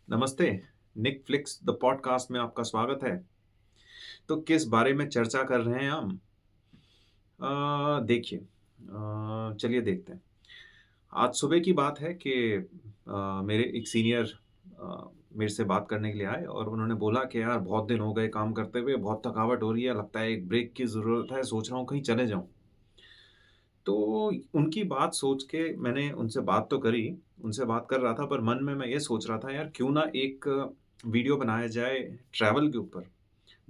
नमस्ते। निक flix the podcast में आपका स्वागत है। तो किस बारे में चर्चा कर रहे हैं हम? देखिए, चलिए देखते हैं। आज सुबह की बात है कि मेरे एक सीनियर मेरे से बात करने के लिए आए और उन्होंने बोला कि यार बहुत दिन हो गए काम करते हुए, बहुत थकावट हो रही है, लगता है एक ब्रेक की ज़रूरत है, सोच रहा हूँ कहीं चले जाऊँ। तो उनकी बात सोच के मैंने उनसे बात तो करी, उनसे बात कर रहा था, पर मन में मैं ये सोच रहा था यार क्यों ना एक वीडियो बनाया जाए ट्रैवल के ऊपर।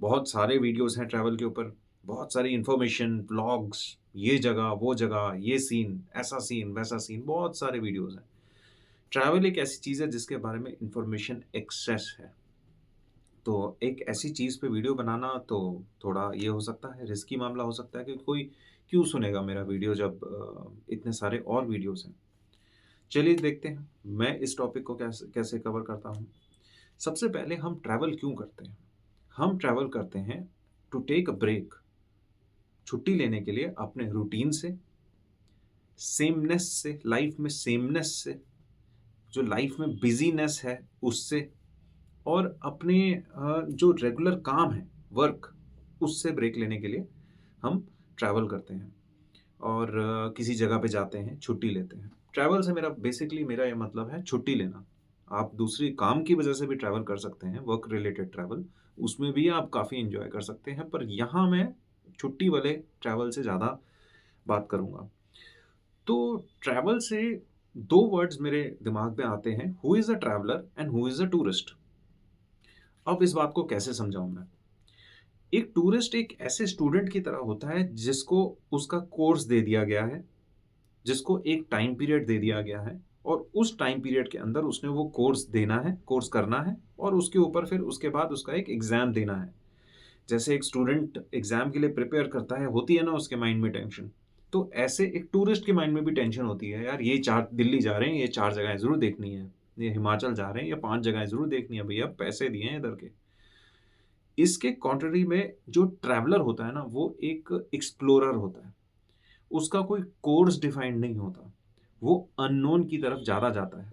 बहुत सारे वीडियोज़ हैं ट्रैवल के ऊपर, बहुत सारी इन्फॉर्मेशन, व्लॉग्स, ये जगह, ये सीन, ऐसा सीन, वैसा सीन, बहुत सारे वीडियोज़ हैं। ट्रैवल एक ऐसी चीज़ है जिसके बारे में इन्फॉर्मेशन एक्सेस है। तो एक ऐसी चीज़ पे वीडियो बनाना तो थोड़ा ये हो सकता है, रिस्की मामला हो सकता है कि कोई क्यों सुनेगा मेरा वीडियो जब इतने सारे और वीडियोज़ हैं। चलिए देखते हैं, मैं इस टॉपिक को कैसे कैसे कवर करता हूँ। सबसे पहले हम ट्रैवल क्यों करते हैं? हम ट्रैवल करते हैं टू टेक अ ब्रेक, छुट्टी लेने के लिए अपने रूटीन से, सेमनेस से, लाइफ में सेमनेस से, जो लाइफ में बिज़ीनेस है उससे और अपने जो रेगुलर काम है, वर्क, उससे ब्रेक लेने के लिए हम ट्रैवल करते हैं और किसी जगह पे जाते हैं, छुट्टी लेते हैं। ट्रैवल से मेरा ये मतलब है छुट्टी लेना। आप दूसरी काम की वजह से भी ट्रैवल कर सकते हैं, वर्क रिलेटेड ट्रैवल, उसमें भी आप काफ़ी एन्जॉय कर सकते हैं, पर यहाँ मैं छुट्टी वाले ट्रैवल से ज़्यादा बात करूँगा। तो ट्रैवल से 2 वर्ड्स मेरे दिमाग में आते हैं, who is a traveller and who is a tourist. अब इस बात को कैसे समझाऊँ मैं? एक टूरिस्ट एक ऐसे स्टूडेंट की तरह होता है जिसको उसका कोर्स दे दिया गया है, जिसको एक टाइम पीरियड दे दिया गया है और उस टाइम पीरियड के अंदर उसने वो कोर्स देना है, कोर्स करना है और उसके ऊपर फिर उसके बाद उसका एक एग्ज़ाम देना है। जैसे एक स्टूडेंट एग्ज़ाम के लिए प्रिपेयर करता है, होती है ना उसके माइंड में टेंशन। तो ऐसे एक टूरिस्ट के माइंड में भी टेंशन होती है, यार ये 4 दिल्ली जा रहे हैं, ये 4 जगहें ज़रूर देखनी है। ये हिमाचल जा रहे हैं, ये 5 जगहें ज़रूर देखनी है भैया, पैसे दिए हैं इधर के। इसके कॉन्ट्ररी में जो ट्रैवलर होता है ना, वो एक एक्सप्लोरर होता है। उसका कोई कोर्स डिफाइंड नहीं होता। वो अननोन की तरफ ज़्यादा जाता है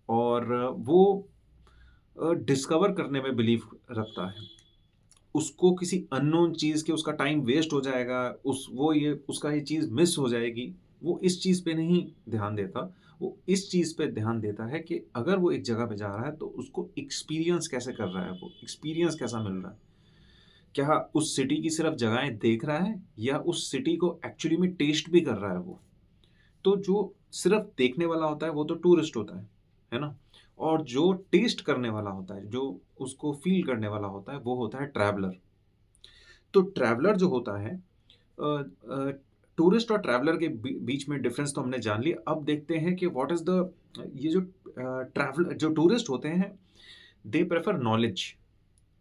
और वो डिस्कवर करने में बिलीव रखता है। उसको किसी अननोन चीज़ के उसका टाइम वेस्ट हो जाएगा, उसका ये चीज़ मिस हो जाएगी, वो इस चीज़ पे नहीं ध्यान देता। वो इस चीज़ पे ध्यान देता है कि अगर वो एक जगह पे जा रहा है, तो उसको एक्सपीरियंस कैसे कर रहा है वो? एक्सपीरियंस कैसा मिल रहा है? क्या उस सिटी की सिर्फ़ जगहें देख रहा है या उस सिटी को एक्चुअली में टेस्ट भी कर रहा है वो? तो जो सिर्फ़ देखने वाला होता है, वो तो टूरिस्ट होता है ना? और जो टेस्ट करने वाला होता है, जो उसको फ़ील करने वाला होता है, वो होता है ट्रैवलर। तो ट्रैवलर जो होता है टूरिस्ट और ट्रैवलर के बीच में डिफरेंस तो हमने जान लिया। अब देखते हैं कि व्हाट इज़ द ये जो ट्रैवल जो टूरिस्ट होते हैं, दे प्रेफर नॉलेज,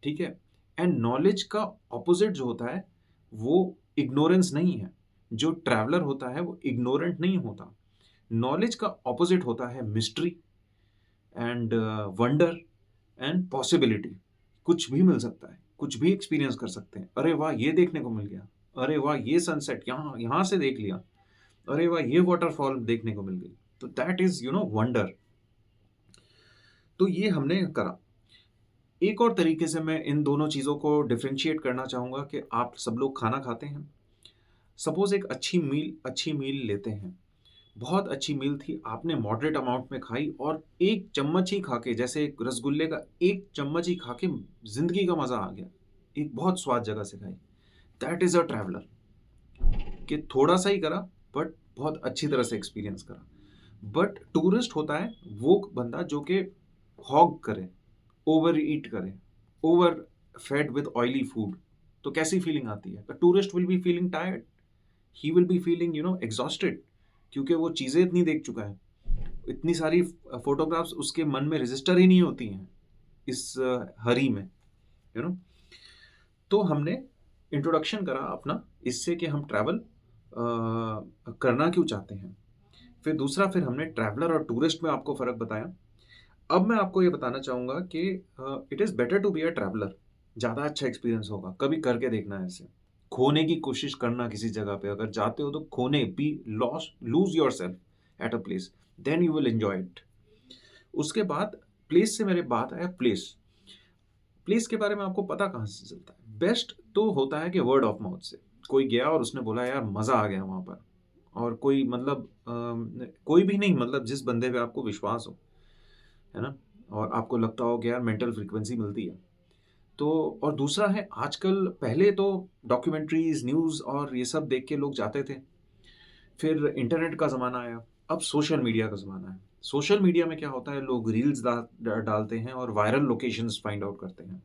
ठीक है? एंड नॉलेज का ऑपोज़िट जो होता है, वो इग्नोरेंस नहीं है। जो ट्रैवलर होता है, वो इग्नोरेंट नहीं होता। नॉलेज का ऑपोज़िट होता है mystery and wonder and possibility. कुछ भी मिल सकता है, कुछ भी एक्सपीरियंस कर सकते हैं। अरे वाह! ये देखने को मिल गया। अरे वाह! ये सनसेट यहाँ यहाँ से देख लिया। अरे वाह! ये वॉटरफॉल देखने को मिल गई। तो दैट इज़ वंडर। तो ये हमने करा। एक और तरीके से मैं इन दोनों चीज़ों को डिफरेंशिएट करना चाहूँगा कि आप सब लोग खाना खाते हैं। सपोज़ एक अच्छी मील लेते हैं। बहुत अच्छी मील थी, आपने मॉडरेट अमाउंट में खाई और 1 चम्मच ही खा के, जैसे एक रसगुल्ले का 1 चम्मच ही खा के ज़िंदगी का मज़ा आ गया। एक बहुत स्वाद जगह से खाई। दैट इज़ अ ट्रैवलर कि थोड़ा-सा ही करा बट बहुत अच्छी तरह से एक्सपीरियंस करा। बट टूरिस्ट होता है वो बंदा जो कि हॉग करे, ओवर ईट करे, over fade with oily food. तो कैसी फीलिंग आती है? The tourist will be feeling tired, he will be feeling exhausted, क्योंकि वो चीज़ें इतनी देख चुका है। इतनी सारी फ़ोटोग्राफ्स उसके मन में रजिस्टर ही नहीं होती हैं इस हरी में, यू नो। तो हमने इंट्रोडक्शन करा अपना इससे कि हम ट्रैवल करना क्यों चाहते हैं। फिर हमने ट्रैवलर और टूरिस्ट में आपको फ़र्क बताया। अब मैं आपको ये बताना चाहूँगा कि it is better to be a traveller. ज़्यादा अच्छा एक्सपीरियंस होगा, कभी करके देखना है ऐसे। खोने की कोशिश करना किसी जगह पे, अगर जाते हो तो खोने be lost lose yourself at a place, then you will enjoy it. उसके बाद प्लेस से मेरे बात आया प्लेस। प्लेस के बारे में आपको पता कहाँ से चलता है? बेस्ट तो होता है कि वर्ड ऑफ माउथ से। कोई गया और उसने बोला यार मज़ा आ गया वहाँ पर। और कोई मतलब कोई भी नहीं, मतलब जिस बंदे पे आपको विश्वास हो, है ना? और आपको लगता हो कि यार मेंटल फ्रीक्वेंसी मिलती है। तो और दूसरा है आजकल, पहले तो डॉक्यूमेंट्रीज़, न्यूज़ और ये सब देख के लोग जाते थे। फिर इंटरनेट का ज़माना आया, अब सोशल मीडिया का ज़माना है। सोशल मीडिया में क्या होता है, लोग रील्स डालते हैं और वायरल लोकेशंस फाइंड आउट करते हैं।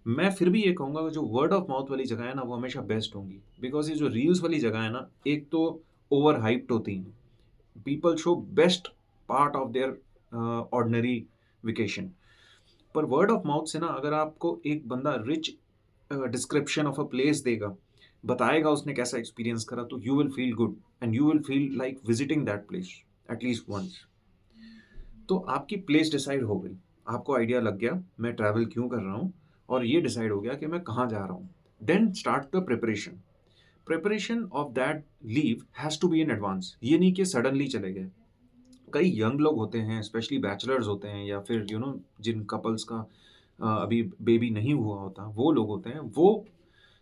मैं फिर भी ये कहूँगा कि जो वर्ड ऑफ माउथ वाली जगह है ना, वो हमेशा बेस्ट होंगी। बिकॉज़ ये जो रील्स वाली जगह है ना, एक तो ओवर हाइप्ड होती हैं। People show best part of their ordinary vacation. पर वर्ड ऑफ माउथ से ना, अगर आपको एक बंदा rich description of a place देगा, बताएगा उसने कैसा एक्सपीरियंस करा, तो you will feel good and you will feel like visiting that place at least once. तो आपकी प्लेस डिसाइड हो गई, आपको आइडिया लग गया मैं ट्रैवल क्यों कर रहा हूँ, और ये डिसाइड हो गया कि मैं कहाँ जा रहा हूँ। Then start the preparation. Preparation of that leave has to be in advance. ये नहीं कि सडनली चले गए। कई यंग लोग होते हैं, स्पेशली बैचलर्स होते हैं, या फिर जिन कपल्स का अभी बेबी नहीं हुआ होता, वो लोग होते हैं, वो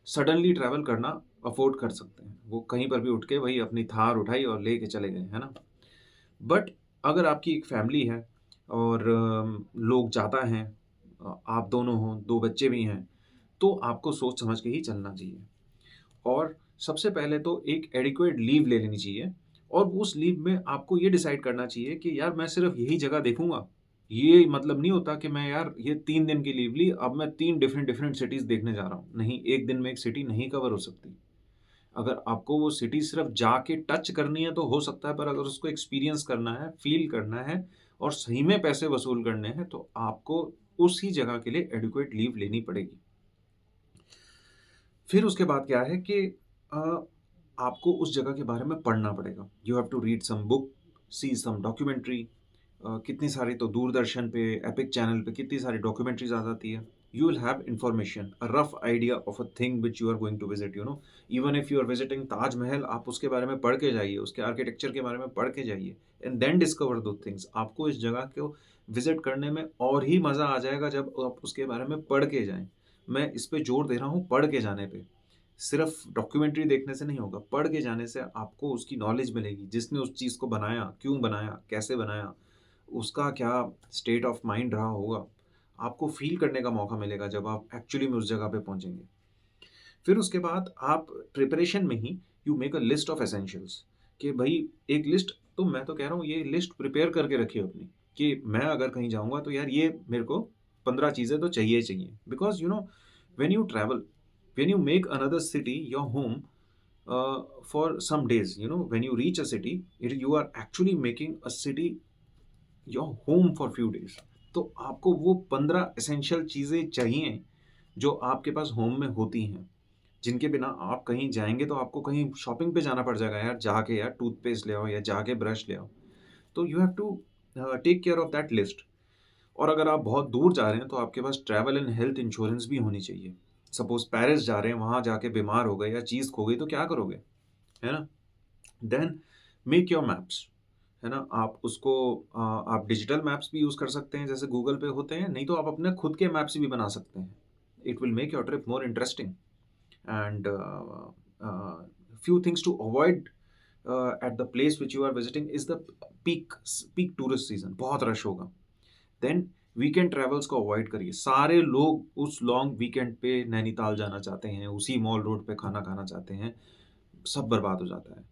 सडनली ट्रैवल करना अफोर्ड कर सकते हैं। वो कहीं पर भी उठ के वही अपनी थार उठाई और लेके चले गए, है ना? बट अगर आपकी एक फैमिली है और लोग ज़्यादा हैं, आप दोनों हो, 2 बच्चे भी हैं, तो आपको सोच समझ के ही चलना चाहिए। और सबसे पहले तो एक एडिक्वेट लीव ले लेनी चाहिए, और उस लीव में आपको ये डिसाइड करना चाहिए कि यार मैं सिर्फ़ यही जगह देखूँगा। ये मतलब नहीं होता कि मैं यार ये 3 दिन की लीव ली, अब मैं 3 डिफरेंट सिटीज़ देखने जा रहा हूँ। नहीं, 1 दिन में एक सिटी नहीं कवर हो सकती। अगर आपको वो सिटी सिर्फ़ जाके टच करनी है तो हो सकता है, पर अगर उसको एक्सपीरियंस करना है, फ़ील करना है और सही में पैसे वसूल करने हैं, तो आपको उसी जगह के लिए एडिक्वेट लीव लेनी पड़ेगी। फिर उसके बाद क्या है कि अ, आपको उस जगह के बारे में पढ़ना पड़ेगा। You have to read some book, see some documentary. कितनी सारी तो दूरदर्शन पे, एपिक चैनल पे कितनी सारी डॉक्यूमेंट्रीज़ आ जाती है। You will have information, a rough idea of a thing which you are going to visit, even if you are visiting Taj Mahal, आप उसके बारे में पढ़ के जाइए, उसके आर्किटेक्चर के बारे में पढ़ के जाइए एंड देन डिस्कवर दो थिंग्स। आपको इस जगह को विज़िट करने में और ही मज़ा आ जाएगा जब आप उसके बारे में पढ़ के जाएँ। मैं इस पे ज़ोर दे रहा हूँ, पढ़ के जाने पे। सिर्फ़ डॉक्यूमेंट्री देखने से नहीं होगा, पढ़ के जाने से आपको उसकी नॉलेज मिलेगी, जिसने उस चीज़ को बनाया, क्यों बनाया, कैसे बनाया, उसका क्या स्टेट ऑफ माइंड रहा होगा। आपको फ़ील करने का मौका मिलेगा जब आप एक्चुअली में उस जगह पे पहुँचेंगे। फिर उसके बाद आप प्रिपरेशन में ही you make a list of essentials, कि भई एक लिस्ट, तो मैं तो कह रहा हूँ ये लिस्ट प्रिपेयर करके रखिए अपनी, कि मैं अगर कहीं जाऊँगा तो यार ये मेरे को 15 चीज़ें तो चाहिए ही चाहिए। Because when you travel, when you make another city your home for some days, when you reach a city, you are actually making a city your home for few days. तो आपको वो 15 एसेंशियल चीज़ें चाहिए जो आपके पास home में होती हैं, जिनके बिना आप कहीं जाएँगे तो आपको कहीं शॉपिंग पे जाना पड़ जाएगा यार, जाके यार टूथपेस्ट ले आओ या जाके ब्रश ले आओ। तो you have to take care of that list. और अगर आप बहुत दूर जा रहे हैं तो आपके पास ट्रैवल एंड हेल्थ इंश्योरेंस भी होनी चाहिए। सपोज़ पेरिस जा रहे हैं, वहाँ जाके बीमार हो गए या चीज़ खो गई तो क्या करोगे? है ना? देन मेक योर मैप्स, है ना? आप उसको आप डिजिटल मैप्स भी यूज़ कर सकते हैं, जैसे गूगल पे होते हैं, नहीं तो आप अपने खुद के मैप्स भी बना सकते हैं। It will make your trip more interesting and few things to avoid at the place which you are visiting is the peak tourist season, बहुत रश होगा। देन वीकेंड ट्रैवल्स को अवॉइड करिए। सारे लोग उस लॉन्ग वीकेंड पे नैनीताल जाना चाहते हैं, उसी मॉल रोड पे खाना खाना चाहते हैं, सब बर्बाद हो जाता है।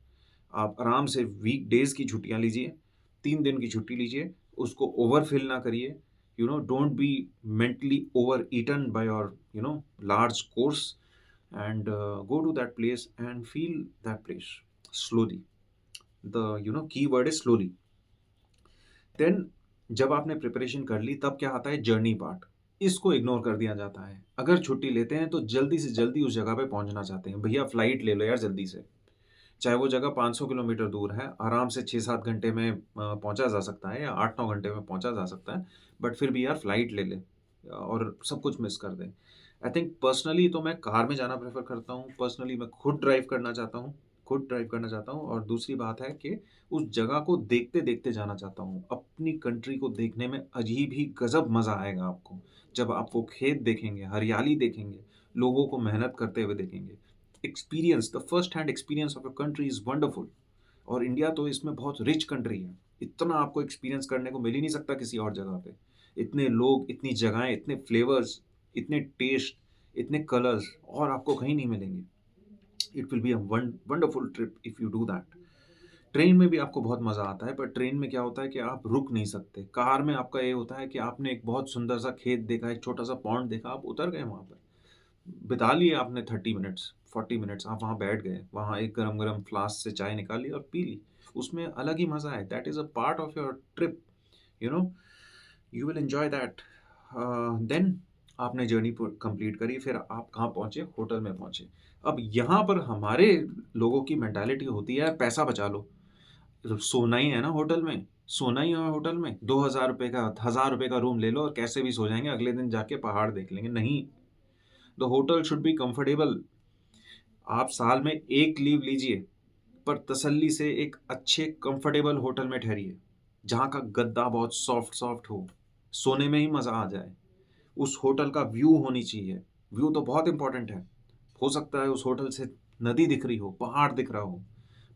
आप आराम से वीकडेज़ की छुट्टियाँ लीजिए, 3 दिन की छुट्टी लीजिए, उसको ओवरफिल ना करिए, don't be mentally overeaten by your large course and go to that place and feel that place slowly. The key word is slowly. Then जब आपने प्रिपरेशन कर ली, तब क्या आता है जर्नी पार्ट। इसको इग्नोर कर दिया जाता है। अगर छुट्टी लेते हैं तो जल्दी से जल्दी उस जगह पे पहुंचना चाहते हैं, भैया फ्लाइट ले लो यार जल्दी से। चाहे वो जगह 500 किलोमीटर दूर है, आराम से 6-7 घंटे में पहुंचा जा सकता है या 8-9 घंटे में पहुंचा जा सकता है, बट फिर भी यार फ्लाइट ले ले और सब कुछ मिस कर दे। आई थिंक पर्सनली तो मैं कार में जाना प्रेफ़र करता हूँ, पर्सनली मैं खुद ड्राइव करना चाहता हूँ। खुद ड्राइव करना चाहता हूँ और दूसरी बात है कि उस जगह को देखते-देखते जाना चाहता हूँ। अपनी कंट्री को देखने में अजीब ही गज़ब मज़ा आएगा आपको। जब आप वो खेत देखेंगे, हरियाली देखेंगे, लोगों को मेहनत करते हुए देखेंगे। Experience the first hand experience of a country is wonderful और इंडिया तो इसमें बहुत रिच कंट्री है। इतना आपको एक्सपीरियंस करने को मिल ही नहीं सकता किसी और जगह पे। इतने लोग, इतनी जगहें, इतने फ्लेवर्स, इतने टेस्ट, इतने कलर्स और आपको कहीं नहीं मिलेंगे। It will be a wonderful trip if you do that. Train में भी आपको बहुत मज़ा आता है, पर ट्रेन में क्या होता है कि आप रुक नहीं सकते। कार में आपका ये होता है कि आपने एक बहुत सुंदर-सा खेत देखा, एक छोटा-सा पॉन्ड देखा, आप उतर गए वहाँ पर। बिता लिए आपने 30 मिनट्स, 40 मिनट्स, आप वहाँ बैठ गए। वहाँ एक गरम-गरम फ्लास्क से चाय निकाली और पी ली। उसमें अलग ही मज़ा है। That is a part of your trip, you know, you will enjoy that. देन आपने जर्नी प कंप्लीट करी, फिर आप कहाँ पहुँचे? होटल में पहुँचे। अब यहाँ पर हमारे लोगों की मेंटालिटी होती है, यार पैसा बचा लो। सोना ही है ना होटल में, सोना ही है होटल में, ₹2000 का ₹1000 का रूम ले लो और कैसे भी सो जाएँगे, अगले दिन जाके पहाड़ देख लेंगे। नहीं, the hotel should be comfortable. आप साल में 1 लीव लीजिए, पर तसल्ली से एक अच्छे कंफर्टेबल होटल में ठहरिए, जहाँ का गद्दा बहुत सॉफ्ट-सॉफ्ट हो, सोने में ही मज़ा आ जाए। उस होटल का व्यू होनी चाहिए, व्यू तो बहुत इम्पोर्टेंट है। हो सकता है उस होटल से नदी दिख रही हो, पहाड़ दिख रहा हो,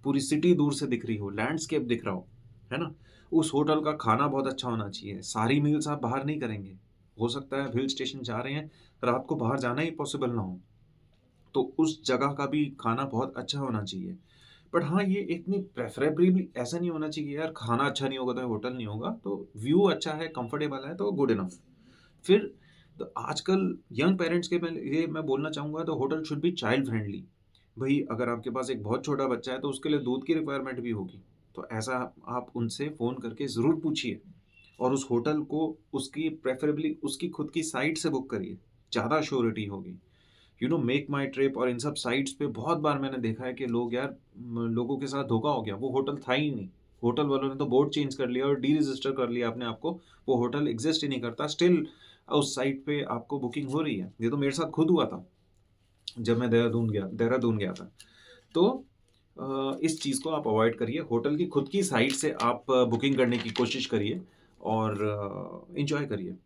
पूरी सिटी दूर से दिख रही हो, लैंडस्केप दिख रहा हो, है ना? उस होटल का खाना बहुत अच्छा होना चाहिए, सारी मील्स आप बाहर नहीं करेंगे। हो सकता है आप हिल स्टेशन जा रहे हैं, रात को बाहर जाना ही पॉसिबल ना हो, तो उस जगह का भी खाना बहुत अच्छा होना चाहिए। बट हाँ, ये इतनी प्रेफ़रेबली भी ऐसा नहीं होना चाहिए कि यार खाना अच्छा नहीं होगा तो होटल नहीं होगा, तो व्यू अच्छा है, कंफर्टेबल है तो गुड इनफ। फिर तो आजकल यंग पेरेंट्स के मैं बोलना चाहूँगा, तो hotel should be child friendly. भई अगर आपके पास एक बहुत छोटा बच्चा है तो उसके लिए दूध की रिक्वायरमेंट भी होगी। तो ऐसा आप उनसे फ़ोन करके ज़रूर पूछिए और उस होटल को उसकी प्रेफ़रेबली उसकी खुद की साइट से बुक करिए, ज़्यादा श्योरिटी होगी। मेक माई ट्रिप और इन सब साइट्स पे बहुत बार मैंने देखा है कि लोग यार लोगों के साथ धोखा हो गया, वो होटल था ही नहीं। होटल वालों ने तो बोर्ड चेंज कर लिया और डी-रजिस्टर कर लिया अपने आप को, वो होटल एग्ज़िस्ट ही नहीं करता, स्टिल उस साइट पे आपको बुकिंग हो रही है। ये तो मेरे साथ खुद हुआ था, जब मैं देहरादून गया था। तो इस चीज़ को आप अवॉइड करिए, होटल की खुद की साइट से आप बुकिंग करने की कोशिश करिए और एन्जॉय करिए।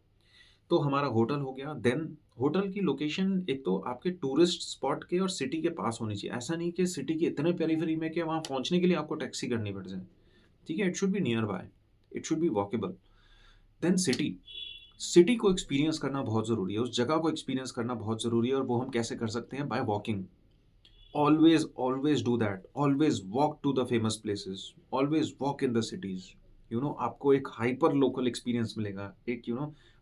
तो हमारा होटल हो गया, देन होटल की लोकेशन एक तो आपके टूरिस्ट स्पॉट के और सिटी के पास होनी चाहिए। ऐसा नहीं कि सिटी के इतने पेरिफेरी में कि वहाँ पहुँचने के लिए आपको टैक्सी करनी पड़ जाए। ठीक है? It should be nearby, it should be walkable. Then city, city को एक्सपीरियंस करना बहुत ज़रूरी है, उस जगह को एक्सपीरियंस करना बहुत ज़रूरी है और वो हम कैसे कर सकते हैं? By walking. Always do that, always walk to the famous places, always walk in the cities. आपको एक हाइपर लोकल एक्सपीरियंस मिलेगा, एक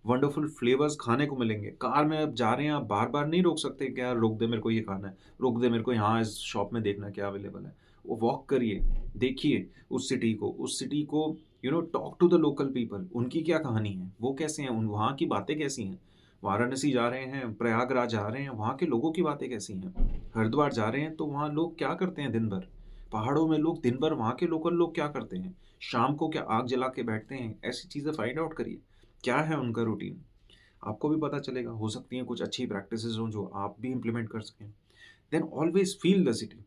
वंडरफुल फ्लेवर्स खाने को मिलेंगे। कार में आप जा रहे हैं, आप बार-बार नहीं रोक सकते कि यार रोक दे मेरे को ये खाना है, रोक दे मेरे को यहाँ इस शॉप में देखना क्या अवेलेबल है। वो वॉक करिए, देखिए उस सिटी को talk to the local people, उनकी क्या कहानी है, वो कैसे हैं, उन वहाँ की बातें कैसी हैं। वाराणसी जा रहे हैं, प्रयागराज जा रहे हैं, वहाँ के लोगों की बातें कैसी हैं। हरिद्वार जा रहे हैं तो वहाँ लोग क्या करते हैं दिन भर? पहाड़ों में लोग दिन भर वहाँ के लोकल लोग क्या करते हैं? शाम को क्या आग जला के बैठते हैं? ऐसी चीज़ें फाइंड आउट करिए। क्या है उनका रूटीन? आपको भी पता चलेगा। हो सकती हैं कुछ अच्छी प्रैक्टिसेज़ हों जो आप भी इम्प्लीमेंट कर सकें। Then always feel the city.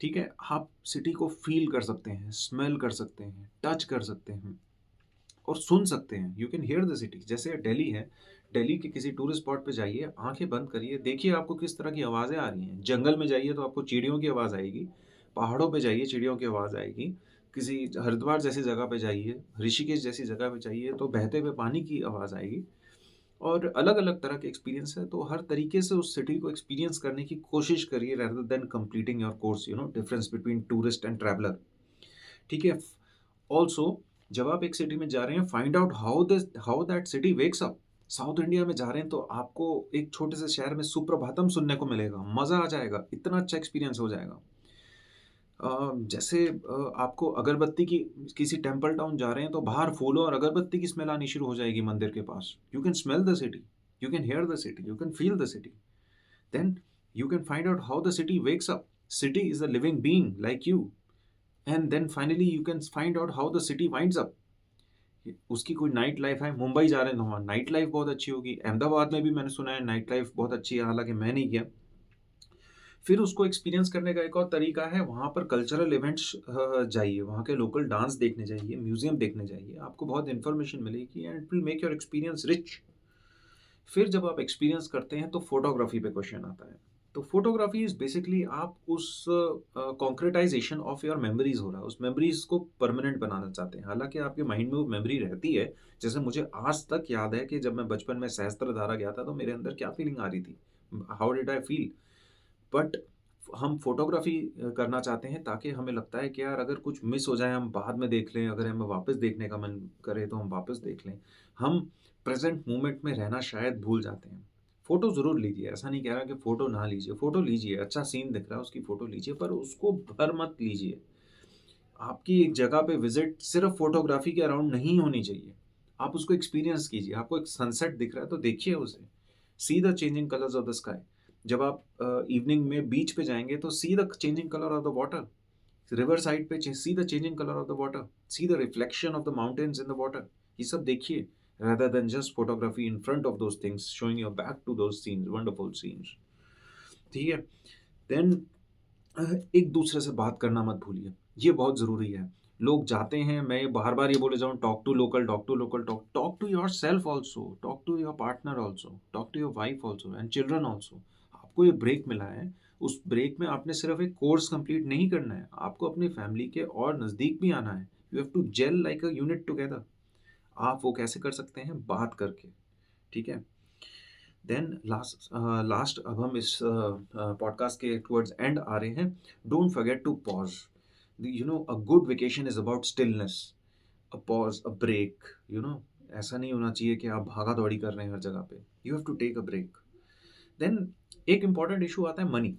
ठीक है? आप सिटी को फ़ील कर सकते हैं, स्मेल कर सकते हैं, टच कर सकते हैं और सुन सकते हैं। You can hear the city. जैसे दिल्ली है, दिल्ली के किसी टूरिस्ट स्पॉट पे जाइए, आँखें बंद करिए, देखिए आपको किस तरह की आवाज़ें आ रही हैं। जंगल में जाइए तो आपको चिड़ियों की आवाज़ आएगी, पहाड़ों पे जाइए चिड़ियों की आवाज़ आएगी, किसी हरिद्वार जैसी जगह पे जाइए, ऋषिकेश जैसी जगह पे जाइए तो बहते हुए पानी की आवाज़ आएगी और अलग-अलग तरह के एक्सपीरियंस है, तो हर तरीके से उस सिटी को एक्सपीरियंस करने की कोशिश करिए rather than completing your course, difference between tourist and traveller. ठीक है? ऑल्सो जब आप एक सिटी में जा रहे हैं, find out how that city wakes up. South India में जा रहे हैं तो आपको एक छोटे से शहर में सुप्रभातम सुनने को मिलेगा, मज़ा आ जाएगा, इतना अच्छा एक्सपीरियंस हो जाएगा। जैसे आपको अगरबत्ती की किसी टेम्पल टाउन जा रहे हैं तो बाहर फूलों और अगरबत्ती की स्मेल आनी शुरू हो जाएगी मंदिर के पास। You can smell the city, you can hear the city, you can feel the city. Then you can find out how the city wakes up. City is a living being like you and then finally you can find out how the city winds up. उसकी कोई night life है, मुंबई जा रहे हैं तो वहाँ night life बहुत अच्छी होगी। अहमदाबाद में भी मैंने सुना है नाइट लाइफ बहुत अच्छी है, हालाँकि मैं नहीं गया। फिर उसको एक्सपीरियंस करने का एक और तरीका है, वहाँ पर कल्चरल इवेंट्स जाइए, वहाँ के लोकल डांस देखने जाइए, म्यूज़ियम देखने जाइए, आपको बहुत इन्फॉर्मेशन मिलेगी and it will make your experience rich. फिर जब आप एक्सपीरियंस करते हैं तो फोटोग्राफी पे क्वेश्चन आता है। तो फोटोग्राफी इज़ बेसिकली आप उस कॉन्क्रेटाइज़ेशन ऑफ योर मेमोरीज़ हो रहा है, उस मेमोरीज़ को परमानेंट बनाना चाहते हैं। हालाँकि आपके माइंड में वो मेमोरी रहती है, जैसे मुझे आज तक याद है कि जब मैं बचपन में सहस्त्रधारा गया था तो मेरे अंदर क्या फीलिंग आ रही थी, how did I feel? But हम फ़ोटोग्राफ़ी करना चाहते हैं ताकि हमें लगता है कि यार अगर कुछ मिस हो जाए हम बाद में देख लें, अगर हमें वापस देखने का मन करे तो हम वापस देख लें। हम प्रेज़ेंट मोमेंट में रहना शायद भूल जाते हैं। फ़ोटो ज़रूर लीजिए, ऐसा नहीं कह रहा कि फ़ोटो ना लीजिए, फ़ोटो लीजिए, अच्छा सीन दिख रहा है उसकी फ़ोटो लीजिए, पर उसको भर मत लीजिए। आपकी एक जगह पे विज़िट सिर्फ़ फ़ोटोग्राफ़ी के अराउंड नहीं होनी चाहिए। आप उसको एक्सपीरियंस कीजिए, आपको एक सनसेट दिख रहा है तो देखिए उसे। See the changing colours of the sky. जब आप इवनिंग में बीच पे जाएँगे तो see the changing colour of the water. River side पे see the changing colour of the water, see the reflection of the mountains in the water. ये सब देखिए rather than just photography in front of those things, showing your back to those scenes, wonderful scenes। ठीक है? Then एक दूसरे से बात करना मत भूलिए, ये बहुत ज़रूरी है। लोग जाते हैं, मैं बार-बार ये बोले जाऊँ, talk to local, talk to local, talk talk to yourself also, talk to your partner also, talk to your wife also and children also. आपको ये ब्रेक मिला है, उस ब्रेक में आपने सिर्फ़ एक कोर्स कंप्लीट नहीं करना है, आपको अपनी फैमिली के और नज़दीक भी आना है। You have to gel like a unit together. आप वो कैसे कर सकते हैं? बात करके, ठीक है? देन लास्ट अब हम इस पॉडकास्ट के टुवर्ड्स एंड आ रहे हैं। Don't forget to pause. You know a good vacation is about stillness, a pause, a break, you know. ऐसा नहीं होना चाहिए कि आप भागा-दौड़ी कर रहे हैं हर जगह पे। You have to take a break. Then एक इम्पोर्टेंट इश्यू आता है मनी।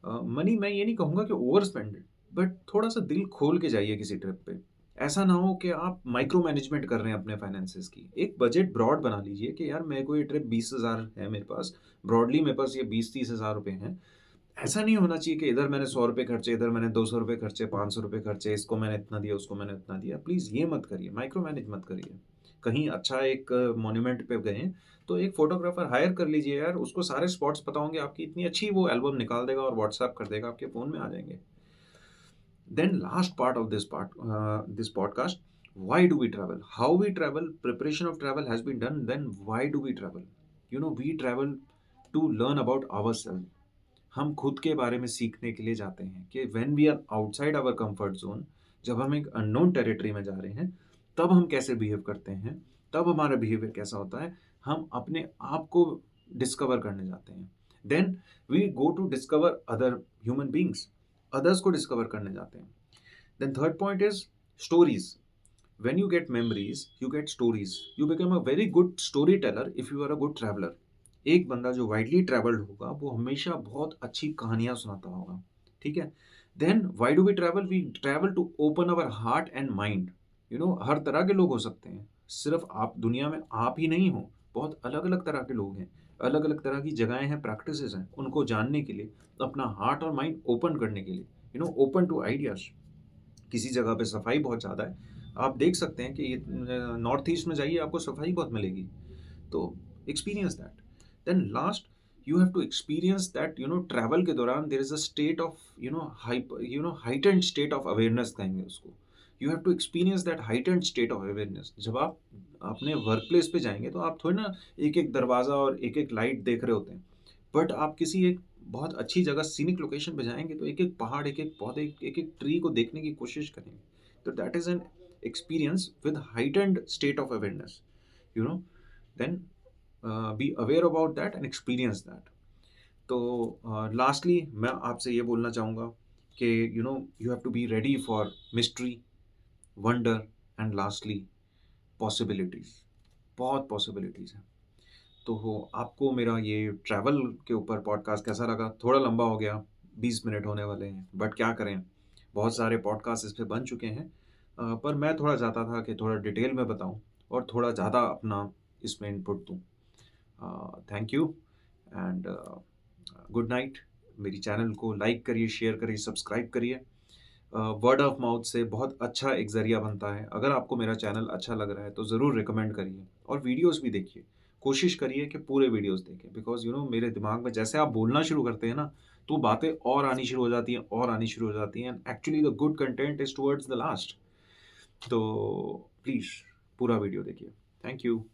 मनी मैं ये नहीं कहूँगा कि ओवर स्पेंडेड, बट थोड़ा-सा दिल खोल के जाइए किसी ट्रिप पे। ऐसा ना हो कि आप माइक्रो मैनेजमेंट कर रहे हैं अपने फाइनेंसेस की। एक बजट ब्रॉड बना लीजिए कि यार मेरे को ये ट्रिप 20,000 है मेरे पास, ब्रॉडली मेरे पास ये 20-30 हज़ार रुपए हैं। ऐसा नहीं होना चाहिए कि इधर मैंने ₹100 खर्चे, इधर मैंने ₹200 खर्चे, ₹500 खर्चे, इसको मैंने इतना दिया, उसको मैंने इतना दिया। प्लीज़ ये मत करिए, माइक्रो मैनेज मत करिए। कहीं अच्छा एक मॉन्यूमेंट पे गए हैं, तो एक फ़ोटोग्राफ़र हायर कर लीजिए यार, उसको सारे स्पॉट्स पता होंगे, आपकी इतनी अच्छी वो एल्बम निकाल देगा और व्हाट्सएप कर देगा, आपके फ़ोन में आ जाएँगे। Then last part of this podcast, why do we travel? How we travel? Preparation of travel has been done. Then why do we travel? You know, we travel to learn about ourselves. हम खुद के बारे में सीखने के लिए जाते हैं कि when we are outside our comfort zone, जब हम एक अननोन टेरिटरी में जा रहे हैं, तब हम कैसे बिहेव करते हैं, तब हमारा बिहेवियर कैसा होता है, हम अपने आप को डिस्कवर करने जाते हैं। Then we go to discover other human beings, others को डिस्कवर करने जाते हैं। Then third point is stories. When you get memories, you get stories. You become a very good storyteller if you are a good traveler. एक बंदा जो widely travelled होगा वो हमेशा बहुत अच्छी कहानियां सुनाता होगा, ठीक है? Then why do we travel? We travel to open our heart and mind. You know, हर तरह के लोग हो सकते हैं, सिर्फ आप दुनिया में आप ही नहीं हो, बहुत अलग अलग तरह के लोग हैं, अलग अलग तरह की जगहें हैं, प्रैक्टिसेस हैं, उनको जानने के लिए, अपना हार्ट और माइंड ओपन करने के लिए, you know, open to ideas. किसी जगह पे सफाई बहुत ज़्यादा है, आप देख सकते हैं कि ये नॉर्थ ईस्ट में जाइए आपको सफाई बहुत मिलेगी। तो experience that. Then last, you have to experience that, you know, travel के दौरान there is a state of, you know, heightened state of awareness कहेंगे उसको। You have to experience that heightened state of awareness. जब आप अपने work place पे जाएँगे तो आप थोड़ी ना एक-एक दरवाज़ा और एक-एक लाइट देख रहे होते हैं। बट आप किसी एक बहुत अच्छी जगह सीनिक लोकेशन पे जाएँगे तो एक-एक पहाड़, एक-एक पौधे, एक-एक ट्री को देखने की कोशिश करेंगे। तो that is an experience with heightened state of awareness, you know। Then be aware about that and experience that। तो lastly मैं आपसे ये बोलना चाहूँगा कि you know you have to be ready for mystery, wonder and lastly possibilities। बहुत possibilities हैं। तो आपको मेरा ये ट्रैवल के ऊपर पॉडकास्ट कैसा लगा? थोड़ा लंबा हो गया, 20 मिनट होने वाले हैं, बट क्या करें, बहुत सारे पॉडकास्ट इस पे बन चुके हैं। पर मैं थोड़ा चाहता था कि थोड़ा डिटेल में बताऊँ और थोड़ा ज़्यादा अपना इसमें इनपुट दूँ। Thank you and good night. मेरी चैनल को लाइक करिए, शेयर करिए, सब्सक्राइब करिए। वर्ड ऑफ माउथ से बहुत अच्छा एक ज़रिया बनता है। अगर आपको मेरा चैनल अच्छा लग रहा है तो ज़रूर रिकमेंड करिए और वीडियोज़ भी देखिए। कोशिश करिए कि पूरे वीडियोज़ देखें बिकॉज़ मेरे दिमाग में जैसे आप बोलना शुरू करते हैं ना, तो बातें और आनी शुरू हो जाती हैं और आनी शुरू हो जाती हैं and actually the good content is towards the last. तो प्लीज़ पूरा वीडियो देखिए। Thank you.